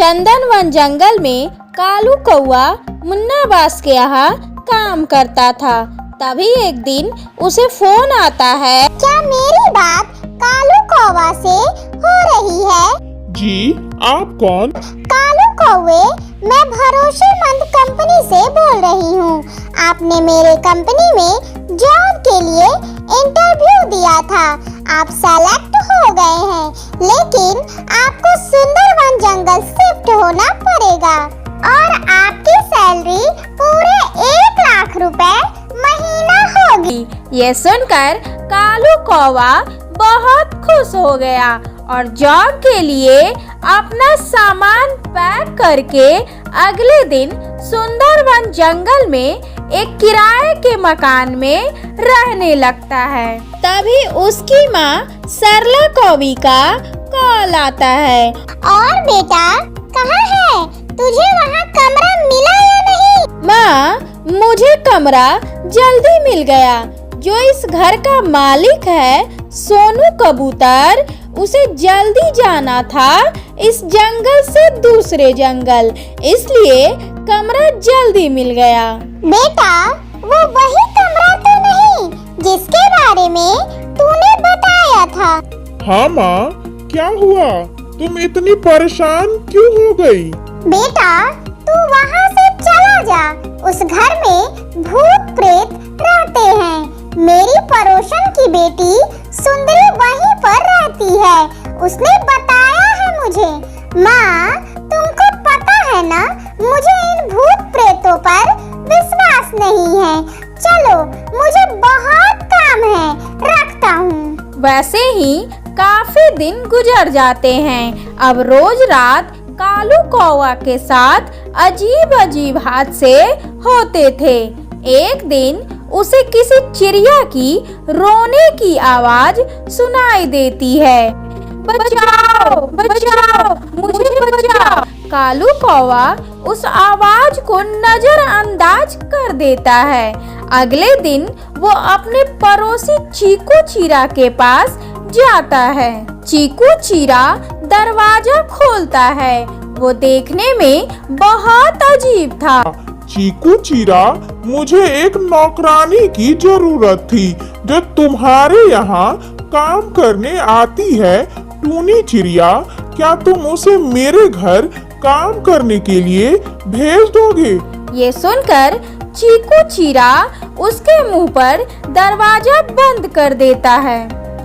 चंदन one जंगल में कालू कौआ मुन्ना बास के यहाँ काम करता था। तभी एक दिन उसे फोन आता है। क्या मेरी बात कालू कौवा से हो रही है? जी, आप कौन? कालू कौवे, मैं भरोसेमंद कंपनी से बोल रही हूँ। आपने मेरे कंपनी में जॉब के लिए इंटरव्यू दिया था। आप सेलेक्ट हो गए हैं, लेकिन आपको सुंदरवन जंगल शिफ्ट होना पड़ेगा और आपकी सैलरी पूरे 1 लाख रुपए महीना होगी। ये सुनकर कालू कौवा बहुत खुश हो गया और जॉब के लिए अपना सामान पैक करके अगले दिन सुंदरवन जंगल में एक किराए के मकान में रहने लगता है। तभी उसकी माँ सरला कौवी का कॉल आता है। और बेटा, कहाँ है? तुझे वहाँ कमरा मिला या नहीं? माँ, मुझे कमरा जल्दी मिल गया। जो इस घर का मालिक है सोनू कबूतर, उसे जल्दी जाना था इस जंगल से दूसरे जंगल, इसलिए कमरा जल्दी मिल गया। बेटा, वो वही कमरा तो नहीं जिसके बारे में तूने बताया था? हाँ माँ, क्या हुआ? तुम इतनी परेशान क्यों हो गई? बेटा, तू वहाँ से चला जा। उस घर में भूत प्रेत रहते हैं। मेरी पड़ोसन की बेटी सुंदरी वहीं पर रहती है। उसने बताया है मुझे। माँ, तुमको पता है ना, मुझे इन भूत प्रेतों पर विश्वास नहीं है। चलो, मुझे बहुत काम है, रखता हूँ। वैसे ही काफी दिन गुजर जाते हैं। अब रोज रात कालू कौवा के साथ अजीब अजीब हादसे होते थे। एक दिन उसे किसी चिड़िया की रोने की आवाज सुनाई देती है। बचाओ, बचाओ, मुझे बचाओ। कालू कौवा उस आवाज को नजरअंदाज कर देता है। अगले दिन वो अपने पड़ोसी चीकू चीरा के पास जाता है। चीकू चीरा दरवाजा खोलता है। वो देखने में बहुत अजीब था। चीकू चीरा, मुझे एक नौकरानी की जरूरत थी जो तुम्हारे यहाँ काम करने आती है। टूनी चिड़िया, क्या तुम उसे मेरे घर काम करने के लिए भेज दोगे? ये सुनकर चीकू चीरा उसके मुंह पर दरवाजा बंद कर देता है।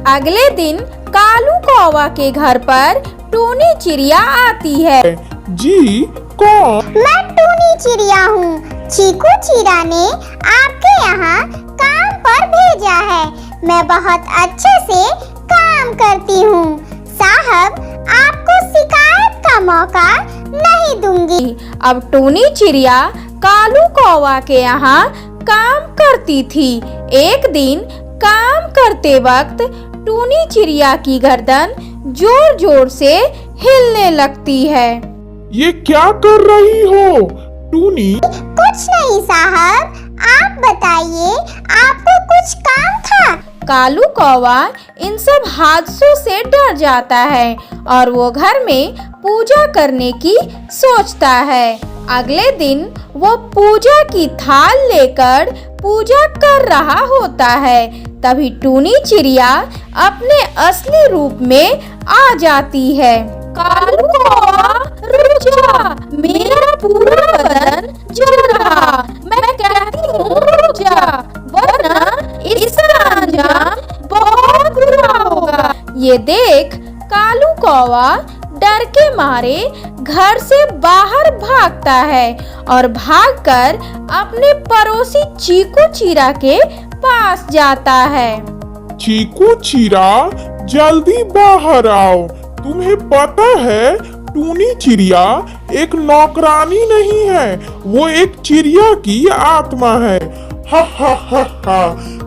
अगले दिन कालू कौवा के घर पर टूनी चिड़िया आती है। जी, कौन? मैं टूनी चिड़िया हूँ। चीकू चीरा ने आपके यहाँ काम पर भेजा है। मैं बहुत अच्छे से काम करती हूँ। साहब, आपको शिकायत का मौका नहीं दूंगी। अब टूनी चिड़िया कालू कौवा के यहाँ काम करती थी। एक दिन काम करते वक्त टूनी चिड़िया की गर्दन जोर जोर से हिलने लगती है। ये क्या कर रही हो टूनी? कुछ नहीं साहब, आप बताइए, आपको कुछ काम था? कालू कौवा इन सब हादसों से डर जाता है और वो घर में पूजा करने की सोचता है। अगले दिन वो पूजा की थाल लेकर पूजा कर रहा होता है। तभी टूनी चिड़िया अपने असली रूप में आ जाती है। कालू कौवा, रुक जा, मेरा पूरा बदन जल रहा। मैं कहती हूँ रुक जा, वरना इसका अंजाम बहुत बुरा होगा। ये देख कालू कौवा डर के मारे घर से बाहर भागता है और भागकर अपने पड़ोसी चीकू चीरा के पास जाता है। चीकू चीरा, जल्दी बाहर आओ। तुम्हें पता है, टूनी चिड़िया एक नौकरानी नहीं है, वो एक चिड़िया की आत्मा है। हा हा हा हा,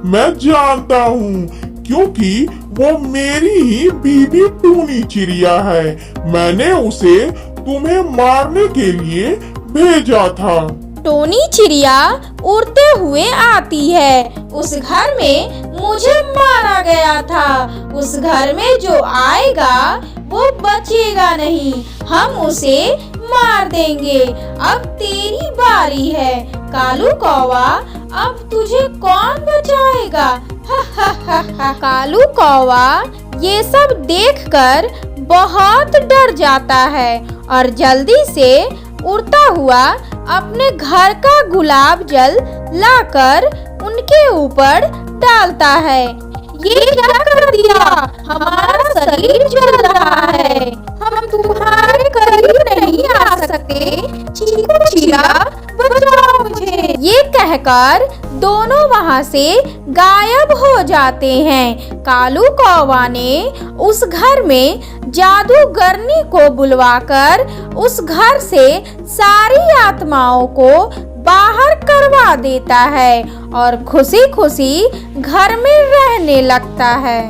मैं जानता हूँ, क्योंकि वो मेरी ही बीवी टूनी चिड़िया है। मैंने उसे तुम्हें मारने के लिए भेजा था। टोनी चिड़िया उड़ते हुए आती है। उस घर में मुझे मारा गया था। उस घर में जो आएगा वो बचेगा नहीं। हम उसे मार देंगे। अब तेरी बारी है कालू कौवा, अब तुझे कौन बचाएगा? हा हा हा हा। कालू कौवा ये सब देखकर बहुत डर जाता है और जल्दी से उड़ता हुआ अपने घर का गुलाब जल लाकर उनके ऊपर डालता है। ये क्या कर दिया? हमारा शरीर जल रहा है, हम तुम्हारे करीब नहीं आ सकते। चीकू चिड़िया बचाओ मुझे। ये कहकर दोनों वहां से गायब हो जाते हैं। कालू कौवा ने उस घर में जादूगरनी को बुलवाकर उस घर से सारी आत्माओं को बाहर करवा देता है और खुशी खुशी घर में रहने लगता है।